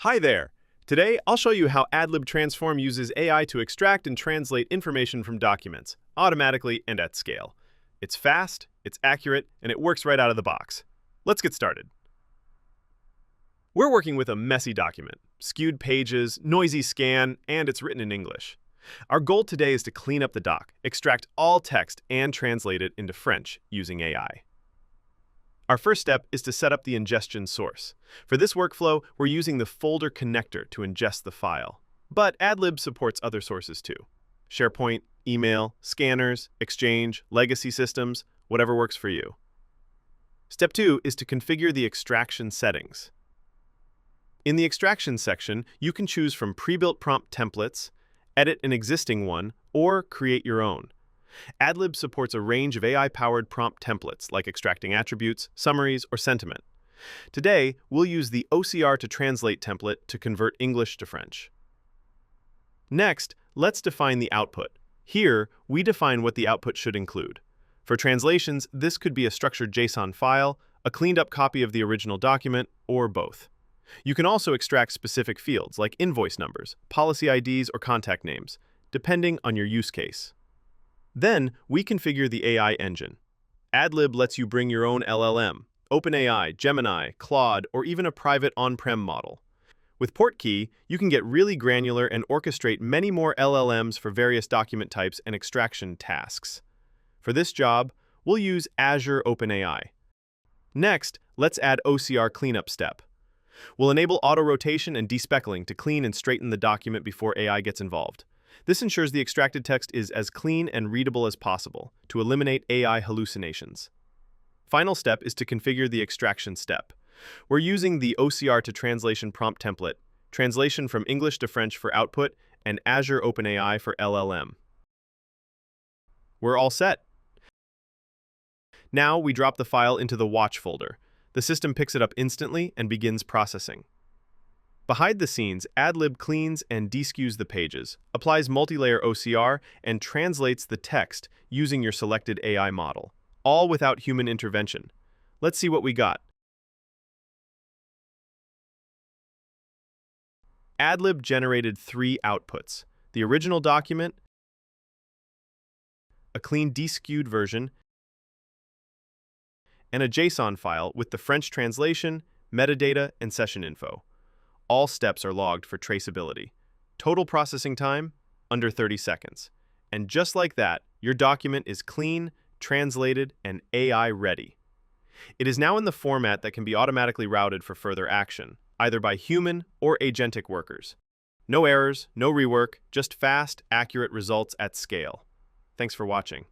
Hi there! Today, I'll show you how Adlib Transform uses AI to extract and translate information from documents, automatically and at scale. It's fast, it's accurate, and it works right out of the box. Let's get started. We're working with a messy document, skewed pages, noisy scan, and it's written in English. Our goal today is to clean up the doc, extract all text, and translate it into French using AI. Our first step is to set up the ingestion source. For this workflow, we're using the folder connector to ingest the file. But Adlib supports other sources too. SharePoint, email, scanners, Exchange, legacy systems, whatever works for you. Step 2 is to configure the extraction settings. In the extraction section, you can choose from pre-built prompt templates, edit an existing one, or create your own. Adlib supports a range of AI-powered prompt templates like extracting attributes, summaries, or sentiment. Today, we'll use the OCR to translate template to convert English to French. Next, let's define the output. Here, we define what the output should include. For translations, this could be a structured JSON file, a cleaned-up copy of the original document, or both. You can also extract specific fields like invoice numbers, policy IDs, or contact names, depending on your use case. Then, we configure the AI engine. Adlib lets you bring your own LLM, OpenAI, Gemini, Claude, or even a private on-prem model. With Portkey, you can get really granular and orchestrate many more LLMs for various document types and extraction tasks. For this job, we'll use Azure OpenAI. Next, let's add OCR cleanup step. We'll enable auto-rotation and despeckling to clean and straighten the document before AI gets involved. This ensures the extracted text is as clean and readable as possible to eliminate AI hallucinations. Final step is to configure the extraction step. We're using the OCR to translation prompt template, translation from English to French for output, and Azure OpenAI for LLM. We're all set. Now we drop the file into the watch folder. The system picks it up instantly and begins processing. Behind the scenes, Adlib cleans and deskews the pages, applies multi-layer OCR, and translates the text using your selected AI model, all without human intervention. Let's see what we got. Adlib generated 3 outputs: the original document, a clean deskewed version, and a JSON file with the French translation, metadata, and session info. All steps are logged for traceability. Total processing time, under 30 seconds. And just like that, your document is clean, translated, and AI-ready. It is now in the format that can be automatically routed for further action, either by human or agentic workers. No errors, no rework, just fast, accurate results at scale. Thanks for watching.